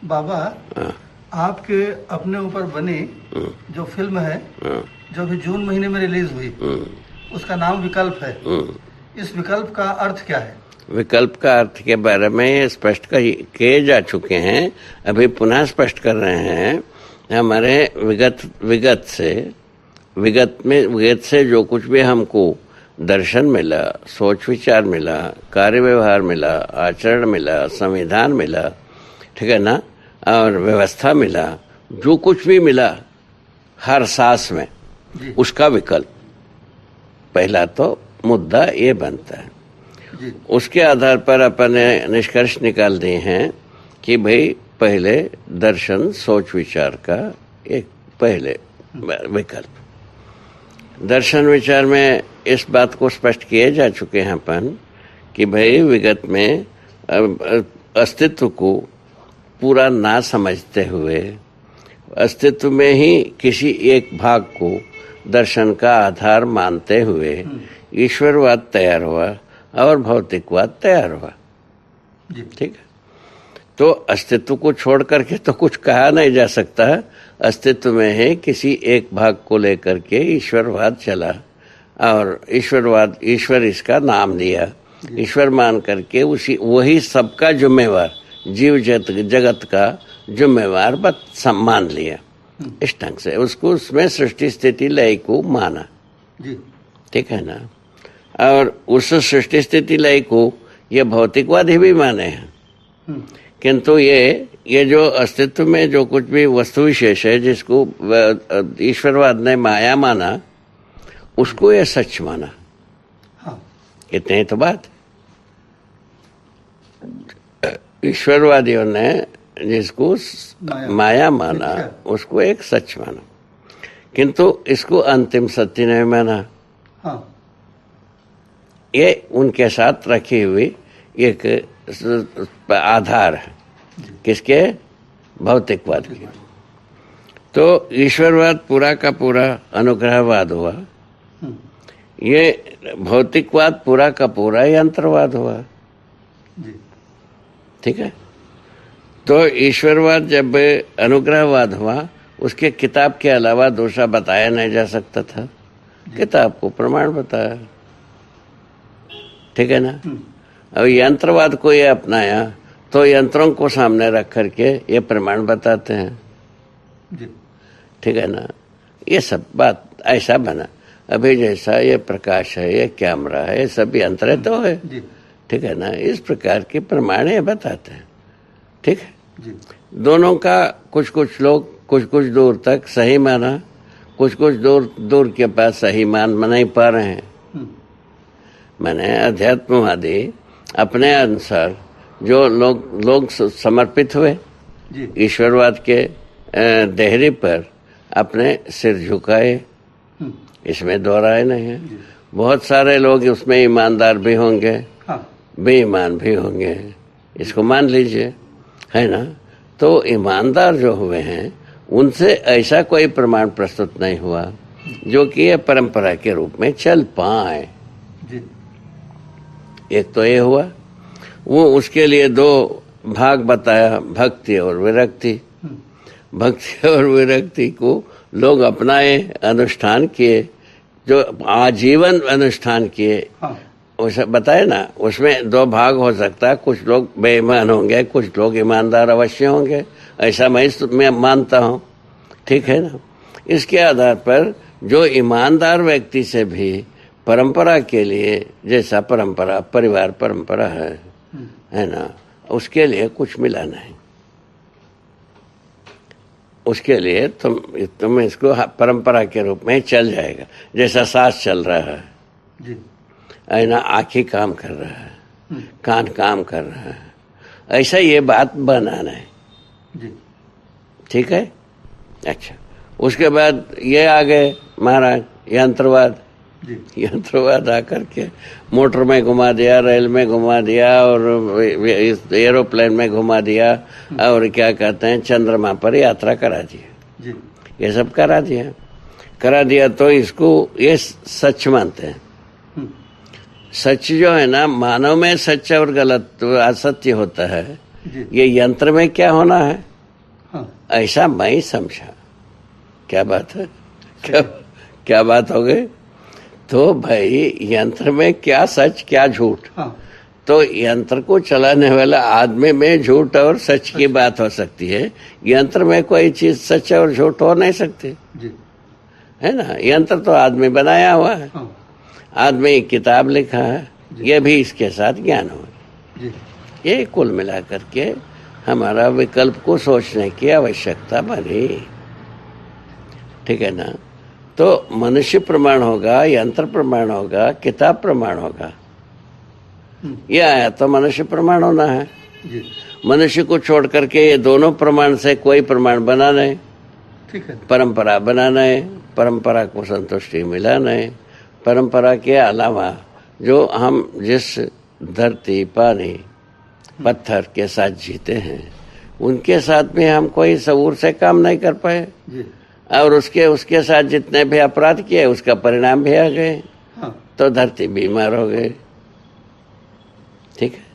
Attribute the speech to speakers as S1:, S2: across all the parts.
S1: बाबा,
S2: हाँ,
S1: आपके अपने ऊपर बनी जो फिल्म है,
S2: हाँ,
S1: जो अभी जून महीने में रिलीज हुई, उसका नाम विकल्प है। इस विकल्प का अर्थ क्या है?
S2: विकल्प का अर्थ के बारे में स्पष्ट किए जा चुके हैं, अभी पुनः स्पष्ट कर रहे हैं। हमारे विगत से जो कुछ भी हमको दर्शन मिला, सोच विचार मिला, कार्य व्यवहार मिला, आचरण मिला, संविधान मिला, ठीक है ना, और व्यवस्था मिला, जो कुछ भी मिला हर सांस में, उसका विकल्प पहला तो मुद्दा ये बनता है। उसके आधार पर अपन ने निष्कर्ष निकाल दिए हैं कि भाई पहले दर्शन सोच विचार का एक पहले विकल्प। दर्शन विचार में इस बात को स्पष्ट किए जा चुके हैं अपन कि भाई विगत में अस्तित्व को पूरा ना समझते हुए अस्तित्व में ही किसी एक भाग को दर्शन का आधार मानते हुए ईश्वरवाद तैयार हुआ और भौतिकवाद तैयार हुआ। ठीक है, तो अस्तित्व को छोड़ करके तो कुछ कहा नहीं जा सकता। अस्तित्व में है किसी एक भाग को लेकर के ईश्वरवाद चला और ईश्वर इसका नाम दिया, ईश्वर मान करके वही सबका जिम्मेवार, जीव जगत का जिम्मेवार मान लिया। इस ढंग से उसको उसमें सृष्टि स्थिति लय को माना। ठीक है ना, और उस सृष्टि स्थिति लय को ये भौतिकवाद ही भी माने हैं। किंतु ये जो अस्तित्व में जो कुछ भी वस्तु विशेष है जिसको ईश्वरवाद ने माया माना, उसको ये सच माना। इतने ही तो बात। ईश्वरवादियों ने जिसको माया माना उसको एक सच माना, किंतु इसको अंतिम सत्य नहीं माना। ये उनके साथ रखी हुई एक आधार है, किसके? भौतिकवाद की। तो ईश्वरवाद पूरा का पूरा अनुग्रहवाद हुआ, ये भौतिकवाद पूरा का पूरा यंत्रवाद हुआ। ठीक है, तो ईश्वरवाद जब अनुग्रहवाद हुआ, उसके किताब के अलावा दूसरा बताया नहीं जा सकता था, किताब को प्रमाण बताया। ठीक है ना। अब यंत्रवाद को ये अपनाया तो यंत्रों को सामने रख करके ये प्रमाण बताते हैं। ठीक है ना, ये सब बात ऐसा बना। अभी जैसा ये प्रकाश है, ये कैमरा है, ये सब यंत्र तो है। ठीक है ना, इस प्रकार के प्रमाण ये बताते हैं। ठीक है, दोनों का कुछ कुछ लोग कुछ दूर तक सही माना, कुछ दूर के पास सही मान नहीं पा रहे हैं। मैंने अध्यात्मवादी अपने अनुसार जो लोग समर्पित हुए ईश्वरवाद के देहरी पर, अपने सिर झुकाए, इसमें दो राय नहीं है। बहुत सारे लोग उसमें ईमानदार भी होंगे, बेईमान भी होंगे, इसको मान लीजिए, है ना। तो ईमानदार जो हुए हैं उनसे ऐसा कोई प्रमाण प्रस्तुत नहीं हुआ जो कि ये परंपरा के रूप में चल पाए। एक तो ये हुआ, वो उसके लिए दो भाग बताया, भक्ति और विरक्ति। भक्ति और विरक्ति को लोग अपनाए, अनुष्ठान किए, जो आजीवन अनुष्ठान किए। उसे बताए ना, उसमें दो भाग हो सकता है, कुछ लोग बेईमान होंगे, कुछ लोग ईमानदार अवश्य होंगे, ऐसा मैं मानता हूँ। ठीक है ना। इसके आधार पर जो ईमानदार व्यक्ति से भी परंपरा के लिए, जैसा परंपरा परिवार परंपरा है ना, उसके लिए कुछ मिला नहीं। उसके लिए तुम इसको परंपरा के रूप में चल जाएगा, जैसा सांस चल रहा है ना, आँखें काम कर रहा है, कान काम कर रहा है, ऐसा ये बात बना नहीं। ठीक है। अच्छा, उसके बाद ये आ गए महाराज यंत्रवाद आकर के मोटर में घुमा दिया, रेल में घुमा दिया और एरोप्लेन में घुमा दिया, और क्या कहते हैं, चंद्रमा पर यात्रा करा दिया। ये सब करा दिया तो इसको ये सच मानते हैं। सच जो है ना, मानव में सच और गलत असत्य होता है,
S1: जी।
S2: ये यंत्र में क्या होना है,
S1: हाँ,
S2: ऐसा मैं समझा। क्या बात है, क्या बात हो गई। तो भाई यंत्र में क्या सच क्या झूठ,
S1: हाँ,
S2: तो यंत्र को चलाने वाला आदमी में झूठ और सच की बात हो सकती है, यंत्र में कोई चीज सच और झूठ हो नहीं सकती,
S1: जी,
S2: है ना। यंत्र तो आदमी बनाया हुआ है,
S1: हाँ,
S2: आदमी किताब लिखा है, ये भी इसके साथ ज्ञान हो।
S1: जी,
S2: ये कुल मिलाकर के हमारा विकल्प को सोचने की आवश्यकता बनी, ठीक है ना। तो मनुष्य प्रमाण होगा, यंत्र प्रमाण होगा, किताब प्रमाण होगा। ये आया तो मनुष्य प्रमाण होना है।
S1: जी,
S2: मनुष्य को छोड़ करके ये दोनों प्रमाण से कोई प्रमाण बना नहीं,
S1: ठीक है,
S2: परंपरा बना नहीं, परंपरा को संतुष्टि मिला नहीं। परंपरा के अलावा जो हम जिस धरती, पानी, पत्थर के साथ जीते हैं, उनके साथ में हम कोई शऊर से काम नहीं कर पाए,
S1: जी,
S2: और उसके साथ जितने भी अपराध किए उसका परिणाम भी आ गए,
S1: हाँ,
S2: तो धरती बीमार हो गई, ठीक है।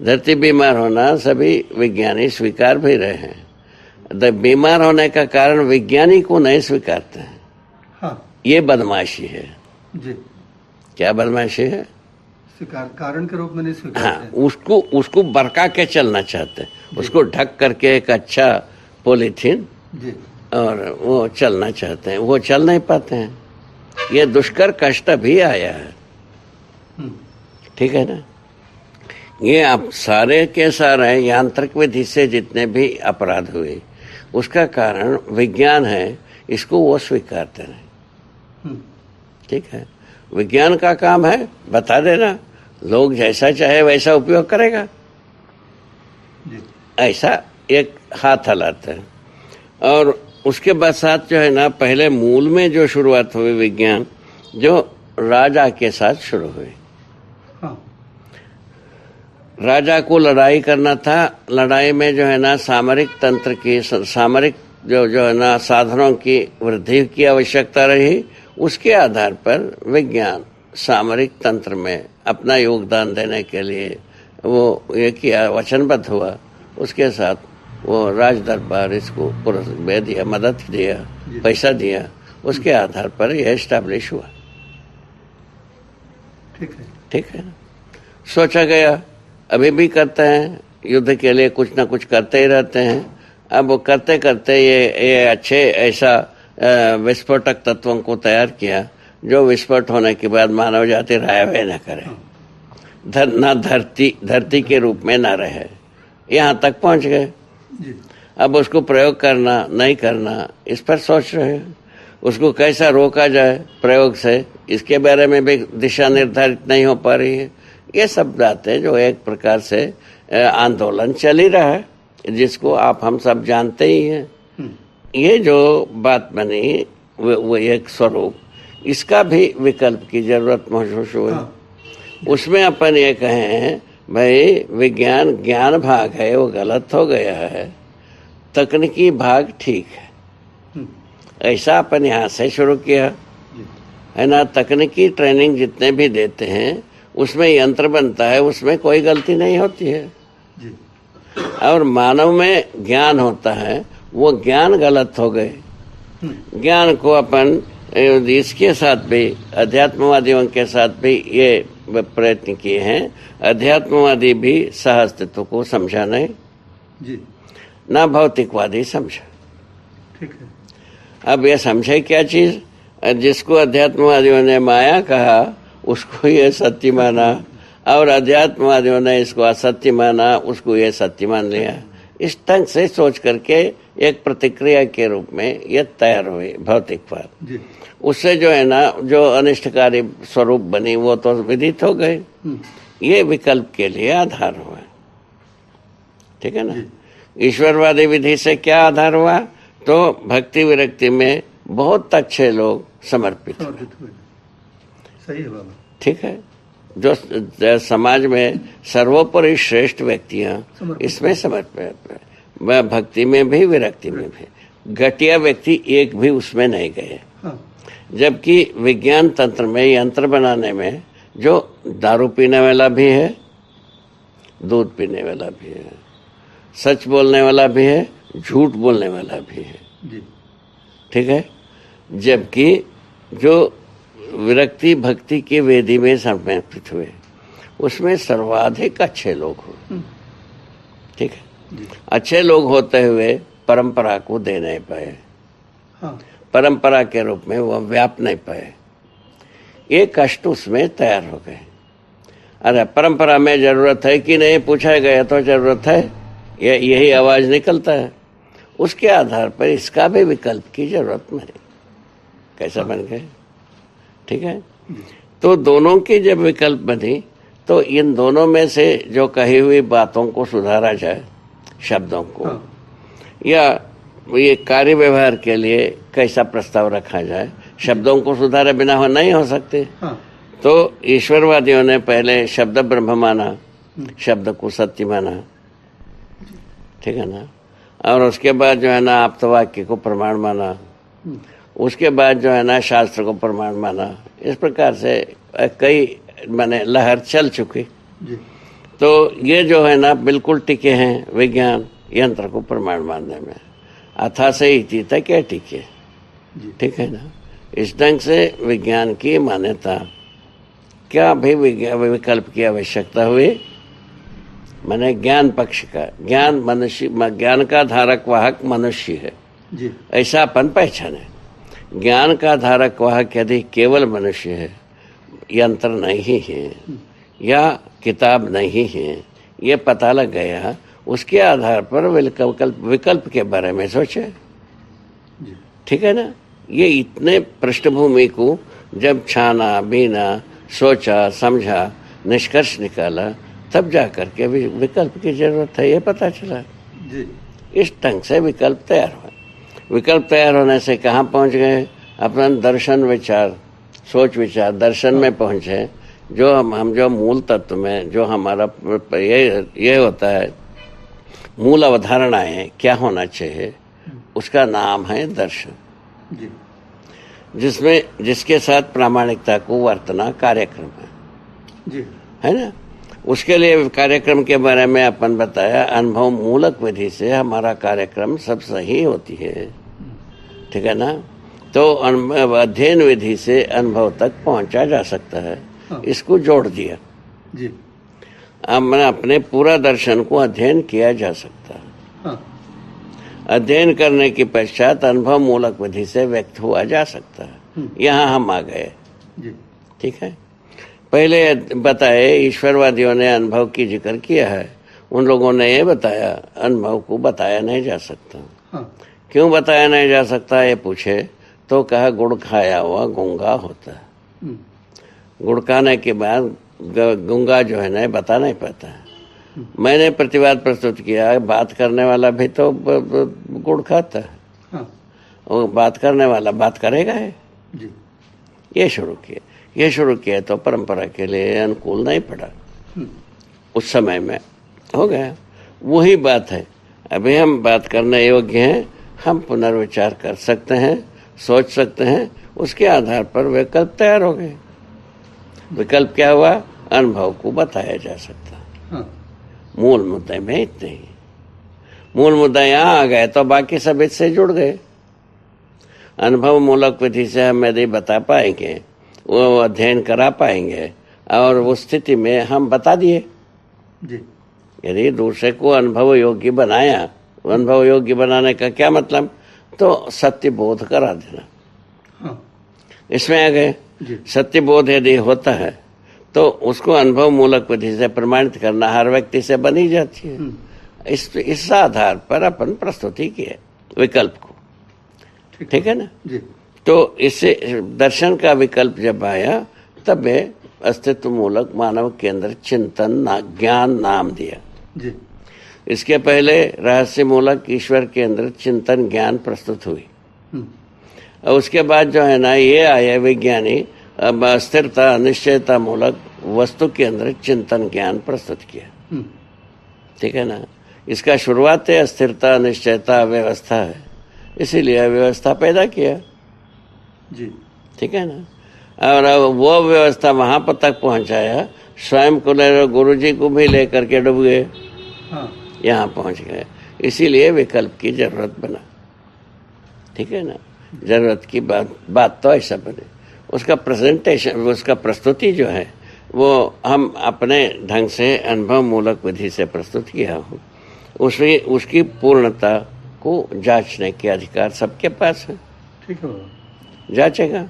S2: धरती बीमार होना सभी विज्ञानी स्वीकार भी रहे हैं। बीमार होने का कारण विज्ञानी को नहीं स्वीकारते हैं,
S1: हाँ,
S2: ये बदमाशी है।
S1: जी,
S2: क्या बदमाशी है,
S1: स्वीकार कारण के रूप में नहीं स्वीकार
S2: हाँ, उसको बरका के चलना चाहते हैं, उसको ढक करके एक अच्छा पॉलीथीन,
S1: जी,
S2: और वो चलना चाहते हैं, वो चल नहीं पाते हैं। ये दुष्कर कष्ट भी आया है, ठीक है ना। ये आप सारे के सारे यांत्रिक विधि से जितने भी अपराध हुए उसका कारण विज्ञान है, इसको वो स्वीकारते नहीं, ठीक है। विज्ञान का काम है बता देना, लोग जैसा चाहे वैसा उपयोग करेगा,
S1: जी,
S2: ऐसा एक हाथ हलाते हैं। और उसके बाद साथ जो है ना, पहले मूल में जो शुरुआत हुई विज्ञान, जो राजा के साथ शुरू हुई।
S1: हाँ,
S2: राजा को लड़ाई करना था, लड़ाई में जो है ना सामरिक तंत्र की, सामरिक जो है ना साधनों की वृद्धि की आवश्यकता रही। उसके आधार पर विज्ञान सामरिक तंत्र में अपना योगदान देने के लिए वो ये किया, वचनबद्ध हुआ। उसके साथ वो राज दरबार इसको पुरस्कार दिया, मदद दिया, पैसा दिया, उसके आधार पर यह एस्टैब्लिश हुआ,
S1: ठीक है,
S2: ठीक है ना। सोचा गया, अभी भी करते हैं, युद्ध के लिए कुछ ना कुछ करते ही रहते हैं। अब वो करते करते ये अच्छे ऐसा विस्फोटक तत्वों को तैयार किया जो विस्फोट होने के बाद मानव जाति राय न करे, न धरती के रूप में न रहे, यहाँ तक पहुंच गए।
S1: जी,
S2: अब उसको प्रयोग करना नहीं करना, इस पर सोच रहे हैं। उसको कैसा रोका जाए प्रयोग से, इसके बारे में भी दिशा निर्धारित नहीं हो पा रही है। ये सब बातें जो एक प्रकार से आंदोलन चल ही रहा है, जिसको हम सब जानते ही हैं। ये जो बात बनी वो एक स्वरूप, इसका भी विकल्प की जरूरत महसूस हुई।
S1: हाँ,
S2: उसमें अपन ये कहें भाई विज्ञान ज्ञान भाग है वो गलत हो गया है, तकनीकी भाग ठीक है, ऐसा अपन यहाँ से शुरू किया, है ना। तकनीकी ट्रेनिंग जितने भी देते हैं उसमें यंत्र बनता है, उसमें कोई गलती नहीं होती है।
S1: जी,
S2: और मानव में ज्ञान होता है, वो ज्ञान गलत हो गए। ज्ञान को अपन इसके साथ भी, अध्यात्मवादियों के साथ भी ये प्रयत्न किए हैं। अध्यात्मवादी भी सह अस्तित्व को समझा नहीं,
S1: जी,
S2: ना भौतिकवादी समझा।
S1: ठीक है,
S2: अब ये समझे क्या चीज, जिसको अध्यात्मवादियों ने माया कहा उसको ये सत्य माना, और अध्यात्मवादियों ने इसको असत्य माना, उसको ये सत्य मान लिया। इस ढंग से सोच करके एक प्रतिक्रिया के रूप में ये तैयार हुई भौतिकवाद।
S1: जी,
S2: उससे जो है ना, जो अनिष्टकारी स्वरूप बनी वो तो विदित हो गए। ये विकल्प के लिए आधार हुआ, ठीक है ना। ईश्वरवादी विधि से क्या आधार हुआ, तो भक्ति विरक्ति में बहुत अच्छे लोग समर्पित हुए,
S1: सही है बाबा,
S2: ठीक है। जो समाज में सर्वोपरि श्रेष्ठ व्यक्तियां इसमें समर्पित है, भक्ति में भी विरक्ति में भी। घटिया व्यक्ति एक भी उसमें नहीं गए।
S1: हाँ,
S2: जबकि विज्ञान तंत्र में यंत्र बनाने में जो दारू पीने वाला भी है, दूध पीने वाला भी है, सच बोलने वाला भी है, झूठ बोलने वाला भी है।
S1: जी।
S2: ठीक है। जबकि जो विरक्ति भक्ति की वेदी में समर्पित हुए उसमें सर्वाधिक अच्छे लोग हो। ठीक है।
S1: जी।
S2: अच्छे लोग होते हुए परंपरा को दे नहीं पाए,
S1: हाँ।
S2: परंपरा के रूप में वह व्याप नहीं पाए, ये कष्ट उसमें तैयार हो गए। अरे परंपरा में जरूरत है कि नहीं पूछा गया तो जरूरत है, यही आवाज निकलता है। उसके आधार पर इसका भी विकल्प की जरूरत नहीं। कैसा बन गए? ठीक है। तो दोनों की जब विकल्प बनी तो इन दोनों में से जो कही हुई बातों को सुधारा जाए, शब्दों को, या ये कार्य व्यवहार के लिए कैसा प्रस्ताव रखा जाए, शब्दों को सुधारे बिना हो नहीं हो सकते।
S1: हाँ।
S2: तो ईश्वरवादियों ने पहले शब्द ब्रह्म माना, शब्द को सत्य माना। ठीक है ना। और उसके बाद जो है ना आप्तवाक्य को प्रमाण माना, उसके बाद जो है ना शास्त्र को प्रमाण माना। इस प्रकार से कई माने लहर चल चुकी।
S1: जी।
S2: तो ये जो है ना बिल्कुल टिके हैं विज्ञान यंत्र को प्रमाण मानने में। अथा से इति तक क्या टिके। ठीक है ना। इस ढंग से विज्ञान की मान्यता, क्या भी विकल्प की आवश्यकता हुई, माने ज्ञान पक्ष का, ज्ञान मनुष्य, ज्ञान का धारक वाहक मनुष्य है।
S1: जी।
S2: ऐसा अपन पहचाने। ज्ञान का धारक वाहक यदि केवल मनुष्य है, यंत्र नहीं है या किताब नहीं है, ये पता लग गया, उसके आधार पर विकल्प के बारे में सोचे। ठीक है ना। ये इतने पृष्ठभूमि को जब छाना बीना, सोचा समझा, निष्कर्ष निकाला, तब जा करके विकल्प की जरूरत है ये पता चला।
S1: जी।
S2: इस ढंग से विकल्प तैयार हुआ। विकल्प तैयार होने से कहाँ पहुंच गए? अपना दर्शन विचार, सोच विचार, दर्शन में पहुंचे। जो हम जो मूल तत्व में जो हमारा ये होता है, मूल अवधारणाएं क्या होना चाहिए, उसका नाम है दर्शन।
S1: जी।
S2: जिसके साथ प्रामाणिकता को वर्तना कार्यक्रम है।
S1: जी।
S2: है ना। उसके लिए कार्यक्रम के बारे में अपन बताया, अनुभव मूलक विधि से हमारा कार्यक्रम सब सही होती है। ठीक है ना। तो अध्ययन विधि से अनुभव तक पहुंचा जा सकता है।
S1: हाँ।
S2: इसको जोड़ दिया।
S1: जी।
S2: मैंने अपने पूरा दर्शन को अध्ययन किया जा सकता है।
S1: हाँ।
S2: अध्ययन करने के पश्चात अनुभव मूलक विधि से व्यक्त हुआ जा सकता है। यहाँ हम आ गए।
S1: जी।
S2: ठीक है। पहले बताए ईश्वरवादियों ने अनुभव की जिक्र किया है, उन लोगों ने ये बताया अनुभव को बताया नहीं जा सकता।
S1: हाँ।
S2: क्यों बताया नहीं जा सकता ये पूछे तो कहा गुड़ खाया हुआ गूंगा होता है। गुड़ खाने के बाद गूंगा जो है ना बता नहीं पाता है। मैंने प्रतिवाद प्रस्तुत किया, बात करने वाला भी तो गुड़ खाता है।
S1: हाँ।
S2: और बात करने वाला बात करेगा है।
S1: जी।
S2: ये शुरू किया तो परंपरा के लिए अनुकूल नहीं पड़ा। उस समय में हो गया। वही बात है। अभी हम बात करने योग्य हैं, हम पुनर्विचार कर सकते हैं, सोच सकते हैं। उसके आधार पर विकल्प तैयार हो गए। विकल्प क्या हुआ? अनुभव को बताया जा सकता।
S1: हाँ।
S2: मूल मुद्दे में इतने ही। मूल मुद्दा यहाँ आ गए तो बाकी सब इससे जुड़ गए। अनुभव मूलक विधि से हम यदि बता पाएंगे, वो अध्ययन करा पाएंगे, और उस स्थिति में हम बता दिए।
S1: जी।
S2: यदि दूसरे को अनुभव योग्य बनाया, अनुभव योग्य बनाने का क्या मतलब? तो सत्य बोध करा देना।
S1: हाँ। इसमें
S2: आ गए। सत्य बोध यदि होता है तो उसको अनुभव मूलक विधि से प्रमाणित करना हर व्यक्ति से बनी जाती है। इस आधार पर अपन प्रस्तुति किए विकल्प को। ठीक है ना।
S1: जी।
S2: तो इससे दर्शन का विकल्प जब आया तब अस्तित्व मूलक मानव केंद्र चिंतन ज्ञान नाम दिया।
S1: जी।
S2: इसके पहले रहस्य मूलक ईश्वर केंद्र चिंतन ज्ञान प्रस्तुत हुई। और उसके बाद जो है ना ये आया विज्ञानी अब अस्थिरता अनिश्चयता मूलक वस्तु केंद्र चिंतन ज्ञान प्रस्तुत किया। ठीक है ना। इसका शुरुआत है अस्थिरता अनिश्चयता अव्यवस्था है, इसीलिए अव्यवस्था पैदा किया।
S1: जी।
S2: ठीक है ना। और वो व्यवस्था वहां पर तक पहुंचाया, स्वयं को ले गुरु जी को भी लेकर के डूब गए।
S1: हाँ।
S2: यहाँ पहुंच गए। इसीलिए विकल्प की जरूरत बना, ठीक है ना। जरूरत की बात तो ऐसा बने। उसका प्रेजेंटेशन, उसका प्रस्तुति जो है वो हम अपने ढंग से अनुभव मूलक विधि से प्रस्तुत किया हूँ। उसकी पूर्णता को जांचने के अधिकार सबके पास है।
S1: ठीक है,
S2: जांचेगा,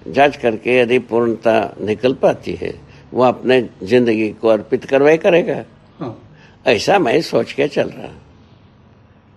S2: जांच करके यदि पूर्णता निकल पाती है वो अपने जिंदगी को अर्पित करवाई करेगा।
S1: हाँ।
S2: ऐसा मैं सोच के चल रहा,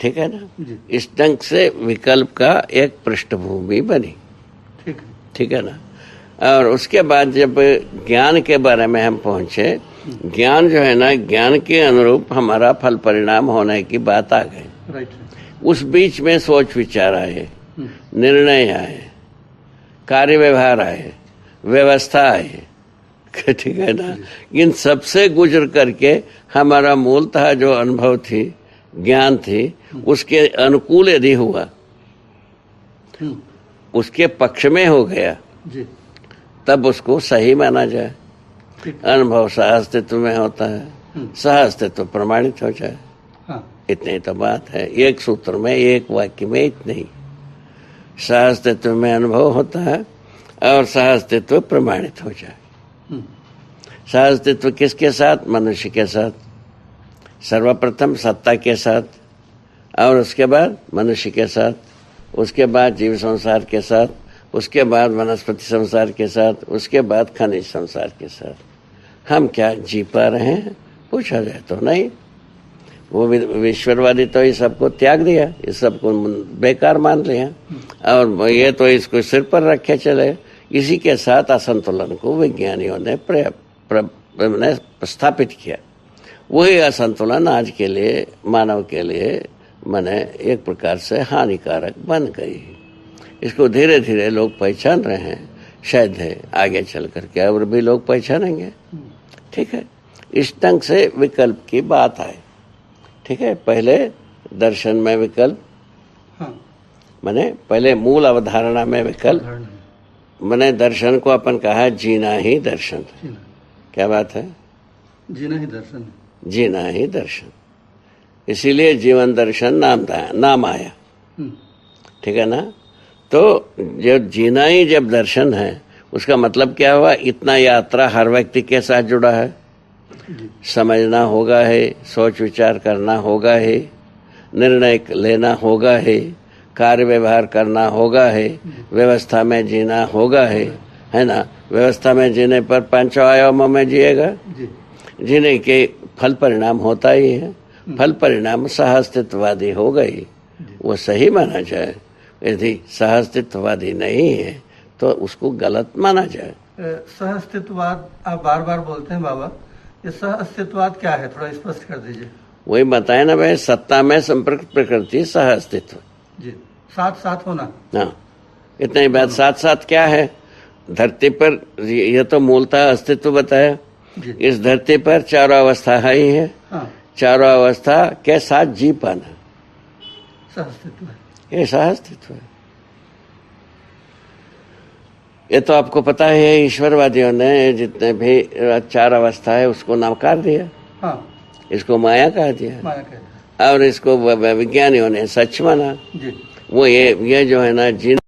S2: ठीक है ना।
S1: जी।
S2: इस ढंग से विकल्प का एक पृष्ठभूमि बनी, ठीक है ना। और उसके बाद जब ज्ञान के बारे में हम पहुंचे, ज्ञान जो है ना, ज्ञान के अनुरूप हमारा फल परिणाम होने की बात आ गई।
S1: राइट।
S2: उस बीच में सोच विचार आए, निर्णय आए, कार्य व्यवहार आए, व्यवस्था आए, ठीक है ना। इन सबसे गुजर करके हमारा मूलतः जो अनुभव थी, ज्ञान थी, उसके अनुकूल यदि हुआ, उसके पक्ष में हो गया
S1: जी।
S2: तब उसको सही माना जाए। अनुभव सह अस्तित्व में होता है, सह अस्तित्व प्रमाणित हो जाए।
S1: हाँ।
S2: इतनी तो बात है, एक सूत्र में, एक वाक्य में इतने ही। सह अस्तित्व में अनुभव होता है और सह अस्तित्व प्रमाणित हो जाए। सह अस्तित्व किसके साथ? मनुष्य के साथ, सर्वप्रथम सत्ता के साथ, और उसके बाद मनुष्य के साथ, उसके बाद जीव संसार के साथ, उसके बाद वनस्पति संसार के साथ, उसके बाद खनिज संसार के साथ। हम क्या जी पा रहे हैं? पूछा जाए तो नहीं। वो विश्ववादी तो इस सबको त्याग दिया, इस सबको बेकार मान लिया, और ये तो इसको सिर पर रखे चले। इसी के साथ असंतुलन को विज्ञानियों ने स्थापित किया। वही असंतुलन आज के लिए, मानव के लिए माने एक प्रकार से हानिकारक बन गई। इसको धीरे धीरे लोग पहचान रहे हैं, शायद है आगे चल करके और भी लोग पहचानेंगे, ठीक है। इस ढंग से विकल्प की बात आए, ठीक है। पहले दर्शन में विकल्प,
S1: हाँ।
S2: माने पहले मूल अवधारणा में विकल्प, माने दर्शन को अपन कहा जीना ही दर्शन। क्या बात है?
S1: जीना ही दर्शन,
S2: जीना ही दर्शन। इसीलिए जीवन दर्शन नाम आया, ठीक है ना। तो जब जीना ही जब दर्शन है, उसका मतलब क्या हुआ? इतना यात्रा हर व्यक्ति के साथ जुड़ा है। समझना होगा है, सोच विचार करना होगा है, निर्णय लेना होगा है, कार्य व्यवहार करना होगा है, व्यवस्था में जीना होगा है ना। व्यवस्था में जीने पर पांचों आयामों में जिएगा, जीने के फल परिणाम होता ही है। फल परिणाम सहअस्तित्ववादी हो गई, वो सही माना जाए। यदि सहअस्तित्ववादी नहीं है तो उसको गलत माना जाए।
S1: सहअस्तित्ववाद आप बार बार बोलते हैं बाबा, ये सहअस्तित्ववाद क्या है? थोड़ा स्पष्ट कर दीजिए।
S2: वही बताए ना भाई, सत्ता में संपर्क प्रकृति सहअस्तित्व
S1: जी, साथ साथ होना।
S2: हाँ, इतना ही बात। साथ साथ क्या है? धरती पर यह तो मूलतः अस्तित्व बताया। इस धरती पर चारों अवस्था ही है।
S1: हाँ।
S2: चारों अवस्था के साथ जी पाना
S1: सहअस्तित्व है,
S2: ये सहअस्तित्व है। ये तो आपको पता है, ईश्वरवादियों ने जितने भी चार अवस्था है उसको नकार दिया।
S1: हाँ।
S2: इसको माया कह दिया,
S1: माया कह दिया,
S2: और इसको विज्ञानियों ने सच माना।
S1: जी।
S2: वो ये जो है ना, जिन